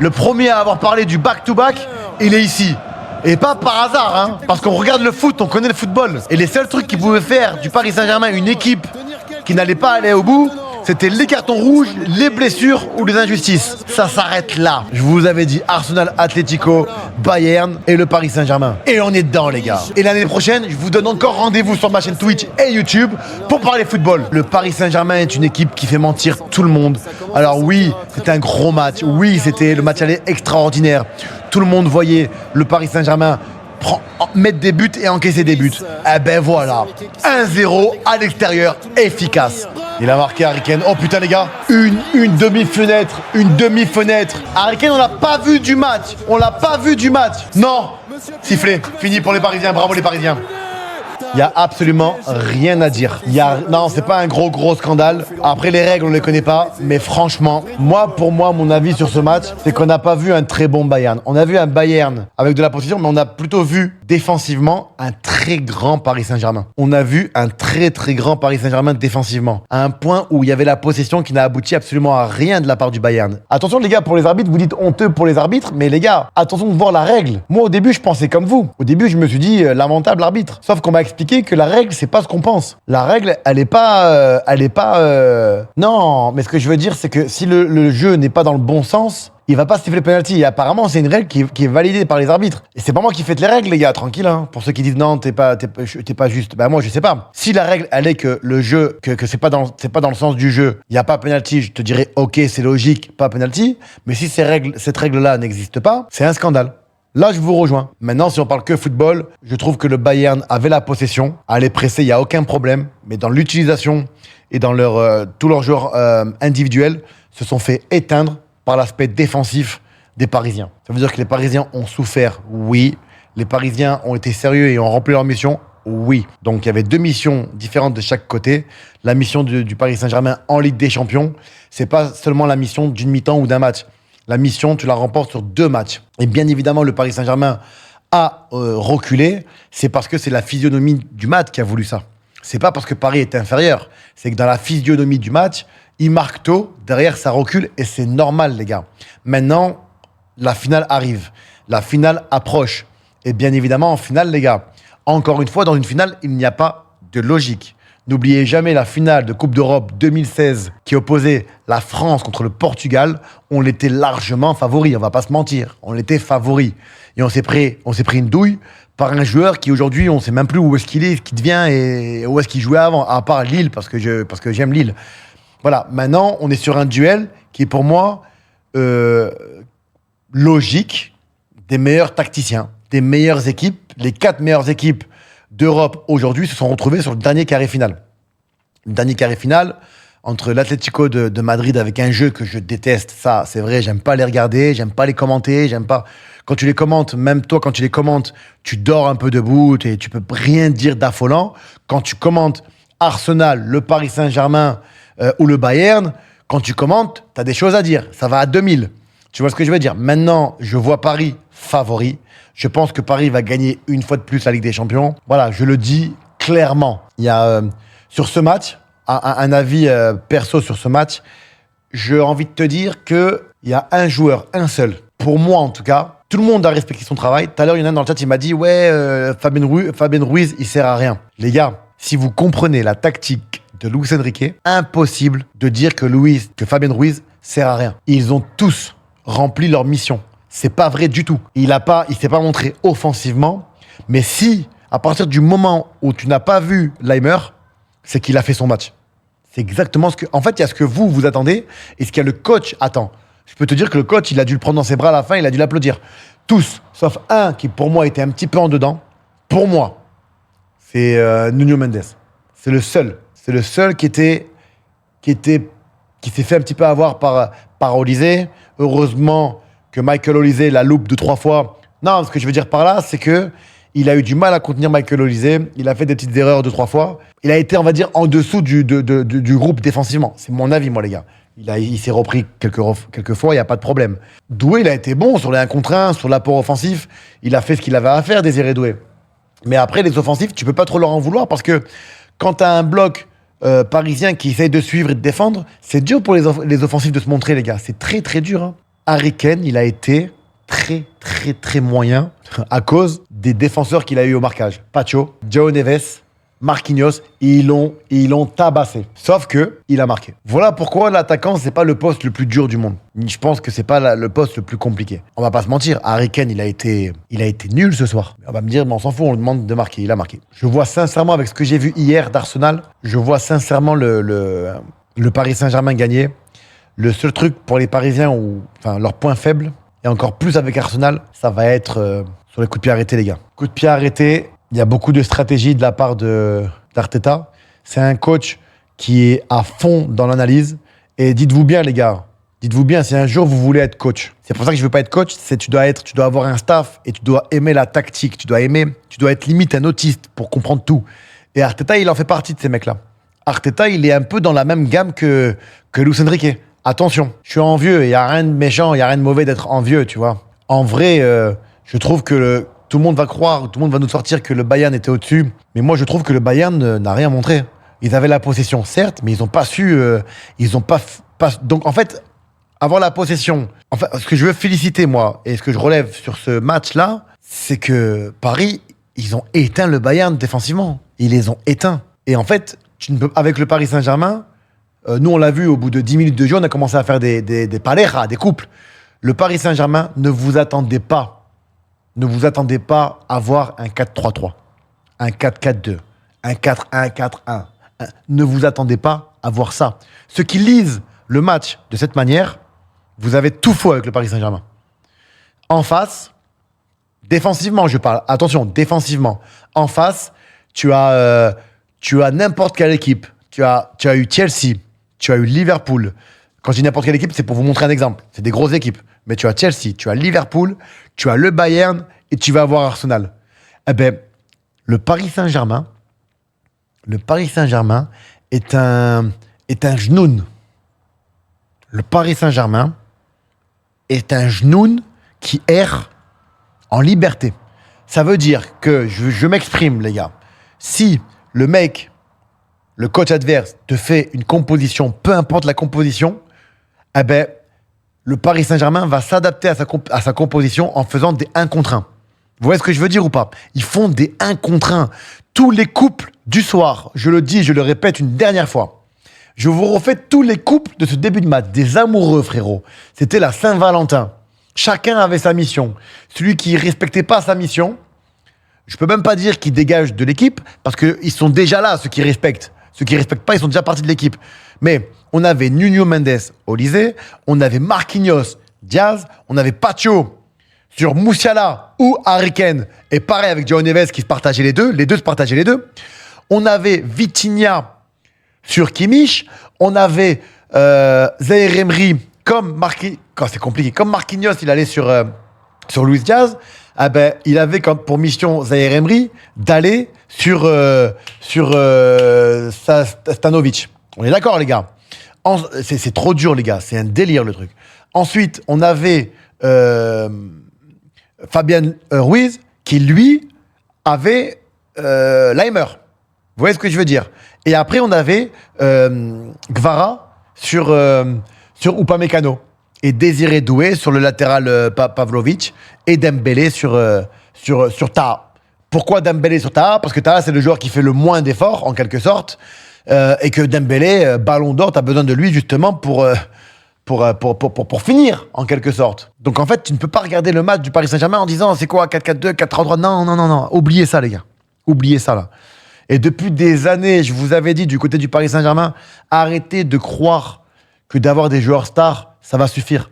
Le premier à avoir parlé du back-to-back, il est ici. Et pas par hasard, hein, parce qu'on regarde le foot, on connaît le football. Et les seuls trucs qui pouvaient faire du Paris Saint-Germain une équipe qui n'allait pas aller au bout, c'était les cartons rouges, les blessures ou les injustices. Ça s'arrête là. Je vous avais dit Arsenal, Atlético, Bayern et le Paris Saint-Germain. Et on est dedans, les gars. Et l'année prochaine, je vous donne encore rendez-vous sur ma chaîne Twitch et YouTube pour parler football. Le Paris Saint-Germain est une équipe qui fait mentir tout le monde. Alors oui, c'était un gros match. Oui, c'était le match aller extraordinaire. Tout le monde voyait le Paris Saint-Germain mettre des buts et encaisser des buts. Eh ben voilà, 1-0 à l'extérieur, efficace. Il a marqué Harry Kane. Oh putain les gars, une demi-fenêtre, Harry Kane, on l'a pas vu du match. Non, sifflé, fini pour les Parisiens, bravo les Parisiens. Il n'y a absolument rien à dire. Non, c'est pas un gros scandale. Après, les règles, on les connaît pas. Mais franchement, pour moi, mon avis sur ce match, c'est qu'on n'a pas vu un très bon Bayern. On a vu un Bayern avec de la possession, mais on a plutôt vu défensivement un très grand Paris Saint-Germain. On a vu un très grand Paris Saint-Germain défensivement. À un point où il y avait la possession qui n'a abouti absolument à rien de la part du Bayern. Attention les gars, pour les arbitres, vous dites honteux pour les arbitres, mais les gars, attention de voir la règle. Moi, au début, je pensais comme vous. Au début, je me suis dit, lamentable arbitre. Sauf qu'on m'a expliqué que la règle, c'est pas ce qu'on pense. La règle, elle est pas... Non, mais ce que je veux dire, c'est que si le jeu n'est pas dans le bon sens, il va pas siffler penalty. Et apparemment, c'est une règle qui est validée par les arbitres. Et c'est pas moi qui fais les règles, les gars, tranquille. Hein. Pour ceux qui disent non, t'es pas juste. Bah moi, je sais pas. Si la règle, elle est que le jeu, que c'est pas dans le sens du jeu, il y a pas penalty, je te dirais, ok, c'est logique, pas penalty. Mais si cette règle-là n'existe pas, c'est un scandale. Là, je vous rejoins. Maintenant, si on parle que football, je trouve que le Bayern avait la possession, allait presser, il n'y a aucun problème. Mais dans l'utilisation et dans tous leurs joueurs individuels, se sont fait éteindre par l'aspect défensif des Parisiens. Ça veut dire que les Parisiens ont souffert, oui. Les Parisiens ont été sérieux et ont rempli leur mission, oui. Donc, il y avait deux missions différentes de chaque côté. La mission du Paris Saint-Germain en Ligue des Champions, c'est pas seulement la mission d'une mi-temps ou d'un match. La mission, tu la remportes sur 2 matchs. Et bien évidemment, le Paris Saint-Germain a reculé. C'est parce que c'est la physionomie du match qui a voulu ça. C'est pas parce que Paris est inférieur. C'est que dans la physionomie du match, il marque tôt, derrière ça recule et c'est normal, les gars. Maintenant, la finale arrive. La finale approche. Et bien évidemment, en finale, les gars, encore une fois, dans une finale, il n'y a pas de logique. N'oubliez jamais la finale de Coupe d'Europe 2016 qui opposait la France contre le Portugal. On l'était largement favori, on va pas se mentir. On l'était favori. Et on s'est pris une douille par un joueur qui aujourd'hui, on sait même plus où est-ce qu'il est, ce qu'il devient et où est-ce qu'il jouait avant, à part Lille, parce que j'aime Lille. Voilà, maintenant, on est sur un duel qui est pour moi logique, des meilleurs tacticiens, des meilleures équipes. Les 4 meilleures équipes d'Europe aujourd'hui se sont retrouvés sur le dernier carré final. Le dernier carré final entre l'Atlético de Madrid avec un jeu que je déteste. Ça, c'est vrai, j'aime pas les regarder, j'aime pas les commenter, j'aime pas... Quand tu les commentes, même toi, quand tu les commentes, tu dors un peu debout, tu peux rien dire d'affolant. Quand tu commentes Arsenal, le Paris Saint-Germain ou le Bayern, quand tu commentes, t'as des choses à dire. Ça va à 2000. Tu vois ce que je veux dire? Maintenant, je vois Paris favori. Je pense que Paris va gagner une fois de plus la Ligue des Champions. Voilà, je le dis clairement. Il y a, sur ce match, un avis perso sur ce match, j'ai envie de te dire qu'il y a un joueur, un seul. Pour moi, en tout cas, tout le monde a respecté son travail. Tout à l'heure, il y en a un dans le chat, il m'a dit « Ouais, Fabien Ruiz, il sert à rien. » Les gars, si vous comprenez la tactique de Luis Enrique, impossible de dire que Fabien Ruiz sert à rien. Ils ont tous rempli leur mission. C'est pas vrai du tout. Il s'est pas montré offensivement. Mais si, à partir du moment où tu n'as pas vu Leimer, c'est qu'il a fait son match. C'est exactement ce que... En fait, il y a ce que vous attendez et ce que le coach attend. Je peux te dire que le coach, il a dû le prendre dans ses bras à la fin, il a dû l'applaudir. Tous, sauf un qui, pour moi, était un petit peu en dedans. Pour moi, c'est Nuno Mendes. C'est le seul. C'est le seul qui s'est fait un petit peu avoir par Olise. Heureusement que Michael Olise la loupe 2-3 fois. Non, ce que je veux dire par là, c'est que il a eu du mal à contenir Michael Olise. Il a fait des petites erreurs 2-3 fois. Il a été, on va dire, en dessous du groupe défensivement. C'est mon avis, moi, les gars. Il s'est repris quelques fois, il n'y a pas de problème. Doué, il a été bon sur les 1 contre 1, sur l'apport offensif. Il a fait ce qu'il avait à faire, Désiré Doué. Mais après, les offensifs, tu peux pas trop leur en vouloir parce que quand tu as un bloc parisien qui essaye de suivre et de défendre, c'est dur pour les offensifs de se montrer, les gars. C'est très, très dur. Hein. Harry Kane, il a été très, très, très moyen à cause des défenseurs qu'il a eu au marquage. Pacho, João Neves, Marquinhos, ils l'ont tabassé. Sauf que il a marqué. Voilà pourquoi l'attaquant, c'est pas le poste le plus dur du monde. Je pense que c'est pas le poste le plus compliqué. On va pas se mentir, Harry Kane, il a été nul ce soir. On va me dire, mais on s'en fout, on lui demande de marquer. Il a marqué. Je vois sincèrement, avec ce que j'ai vu hier d'Arsenal, je vois sincèrement le Paris Saint-Germain gagner. Le seul truc pour les Parisiens, leur point faible, et encore plus avec Arsenal, ça va être sur les coups de pied arrêtés, les gars. Coups de pied arrêtés, il y a beaucoup de stratégie de la part d'Arteta. C'est un coach qui est à fond dans l'analyse. Et dites-vous bien, les gars, dites-vous bien, si un jour vous voulez être coach, c'est pour ça que je veux pas être coach, tu dois avoir un staff et tu dois aimer la tactique, tu dois être limite un autiste pour comprendre tout. Et Arteta, il en fait partie de ces mecs-là. Arteta, il est un peu dans la même gamme que Luis Enrique. Attention, je suis envieux, il n'y a rien de méchant, il n'y a rien de mauvais d'être envieux, tu vois. En vrai, je trouve que tout le monde va croire, tout le monde va nous sortir que le Bayern était au-dessus. Mais moi, je trouve que le Bayern n'a rien montré. Ils avaient la possession, certes, mais ils n'ont pas su... Donc, en fait, avoir la possession... Enfin, ce que je veux féliciter, moi, et ce que je relève sur ce match-là, c'est que Paris, ils ont éteint le Bayern défensivement. Ils les ont éteints. Et en fait, avec le Paris Saint-Germain... nous, on l'a vu, au bout de 10 minutes de jeu, on a commencé à faire des parejas, des couples. Le Paris Saint-Germain, ne vous attendez pas à voir un 4-3-3, un 4-4-2, un 4-1-4-1. Ne vous attendez pas à voir ça. Ceux qui lisent le match de cette manière, vous avez tout faux avec le Paris Saint-Germain. En face, défensivement, je parle. Attention, défensivement. En face, tu as n'importe quelle équipe. Tu as eu Chelsea, tu as eu Liverpool. Quand je dis n'importe quelle équipe, c'est pour vous montrer un exemple. C'est des grosses équipes. Mais tu as Chelsea, tu as Liverpool, tu as le Bayern et tu vas avoir Arsenal. Eh bien, le Paris Saint-Germain est un genoun. Le Paris Saint-Germain est un genoun qui erre en liberté. Ça veut dire que, je m'exprime, les gars, si le coach adverse te fait une composition, peu importe la composition, eh ben, le Paris Saint-Germain va s'adapter à sa composition en faisant des 1 contre 1. Vous voyez ce que je veux dire ou pas? Ils font des 1 contre 1. Tous les couples du soir, je le dis, je le répète une dernière fois, je vous refais tous les couples de ce début de match, des amoureux, frérot. C'était la Saint-Valentin. Chacun avait sa mission. Celui qui ne respectait pas sa mission, je ne peux même pas dire qu'il dégage de l'équipe, parce qu'ils sont déjà là, ceux qui respectent. Ceux qui ne respectent pas, ils sont déjà partis de l'équipe. Mais on avait Nuno Mendes, Olise, on avait Marquinhos, Diaz, on avait Pacho sur Musiala ou Harry Kane. Et pareil avec João Neves qui se partageaient les deux. Les deux se partageaient les deux. On avait Vitinha sur Kimmich. On avait Zaïre Emery comme c'est compliqué. Comme Marquinhos, il allait sur Luis Diaz. Ah ben, il avait comme pour mission Zaïre Emery d'aller sur Stanovic. On est d'accord, les gars. C'est trop dur, les gars. C'est un délire, le truc. Ensuite, on avait Fabien Ruiz qui, lui, avait Leimer. Vous voyez ce que je veux dire? Et après, on avait Gvara sur Upamecano. Et Désiré Doué sur le latéral Pavlovic. Et Dembélé sur Taha. Pourquoi Dembélé sur Taha? Parce que Taha, c'est le joueur qui fait le moins d'efforts, en quelque sorte. Et que Dembélé, ballon d'or, t'as besoin de lui, justement, pour finir, en quelque sorte. Donc, en fait, tu ne peux pas regarder le match du Paris Saint-Germain en disant c'est quoi, 4-4-2, 4-3-3. Non. Oubliez ça, les gars. Oubliez ça, là. Et depuis des années, je vous avais dit, du côté du Paris Saint-Germain, arrêtez de croire que d'avoir des joueurs stars, ça va suffire.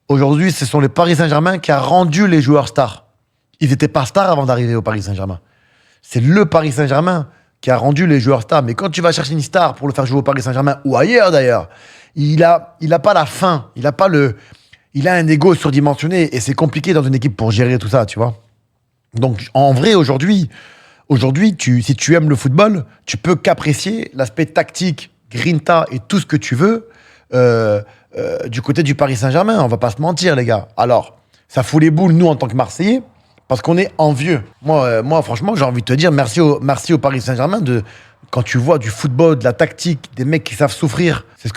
Aujourd'hui, ce sont les Paris Saint-Germain qui a rendu les joueurs stars. Ils n'étaient pas stars avant d'arriver au Paris Saint-Germain. C'est le Paris Saint-Germain qui a rendu les joueurs stars. Mais quand tu vas chercher une star pour le faire jouer au Paris Saint-Germain, ou ailleurs d'ailleurs, il a pas la faim, il a un ego surdimensionné et c'est compliqué dans une équipe pour gérer tout ça, tu vois. Donc, en vrai, aujourd'hui, si tu aimes le football, tu peux qu'apprécier l'aspect tactique, grinta et tout ce que tu veux du côté du Paris Saint-Germain. On va pas se mentir, les gars. Alors, ça fout les boules, nous, en tant que Marseillais, parce qu'on est envieux. Moi, franchement, j'ai envie de te dire merci au Paris Saint-Germain quand tu vois du football, de la tactique, des mecs qui savent souffrir. C'est ce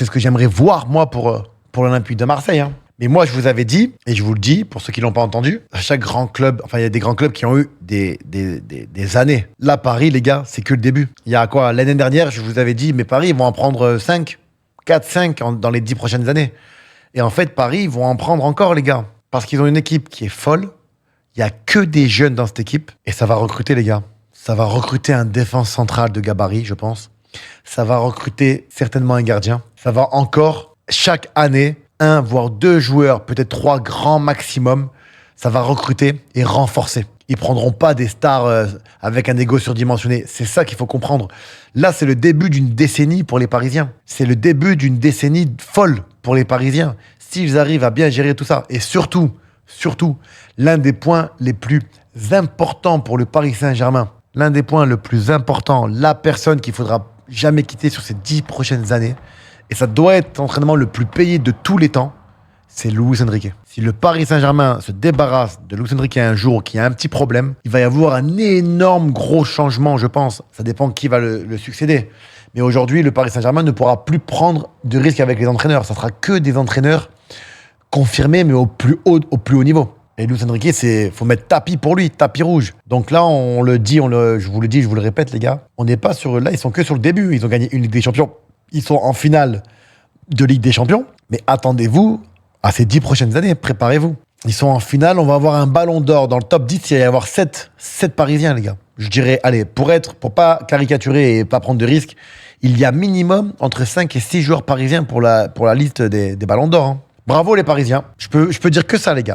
que j'aimerais voir, moi, pour l'Olympique de Marseille. Hein. Mais moi, je vous avais dit, et je vous le dis, pour ceux qui l'ont pas entendu, à chaque grand club, enfin, il y a des grands clubs qui ont eu des années. Là, Paris, les gars, c'est que le début. Il y a quoi? L'année dernière, je vous avais dit, mais Paris, ils vont en prendre 5, 4, 5 dans les 10 prochaines années. Et en fait, Paris, ils vont en prendre encore, les gars. Parce qu'ils ont une équipe qui est folle. Il y a que des jeunes dans cette équipe. Et ça va recruter, les gars. Ça va recruter un défense central de gabarit, je pense. Ça va recruter certainement un gardien. Ça va encore, chaque année, 1 voire 2 joueurs, peut-être 3 grands maximum, ça va recruter et renforcer. Ils prendront pas des stars avec un ego surdimensionné. C'est ça qu'il faut comprendre. Là, c'est le début d'une décennie pour les Parisiens. C'est le début d'une décennie folle pour les Parisiens. S'ils arrivent à bien gérer tout ça, et surtout, l'un des points les plus importants pour le Paris Saint-Germain, l'un des points le plus important, la personne qu'il faudra jamais quitter sur ces 10 prochaines années, et ça doit être l'entraînement le plus payé de tous les temps, c'est Luis Enrique. Si le Paris Saint-Germain se débarrasse de Luis Enrique un jour qu'il y a un petit problème, il va y avoir un énorme gros changement, je pense. Ça dépend qui va le succéder. Mais aujourd'hui, le Paris Saint-Germain ne pourra plus prendre de risques avec les entraîneurs. Ça sera que des entraîneurs confirmés, mais au plus haut niveau. Et Luis Enrique, faut mettre tapis pour lui, tapis rouge. Donc là, on le dit, je vous le dis, je vous le répète, les gars. On n'est pas sur, là, ils sont que sur le début. Ils ont gagné une Ligue des Champions. Ils sont en finale de Ligue des Champions, mais attendez-vous à ces 10 prochaines années, préparez-vous. Ils sont en finale, on va avoir un ballon d'or dans le top 10, il va y avoir 7 Parisiens, les gars. Je dirais, allez, pour pas caricaturer et pas prendre de risques, il y a minimum entre 5 et 6 joueurs parisiens pour la liste des ballons d'or. Hein. Bravo les Parisiens, je peux dire que ça, les gars.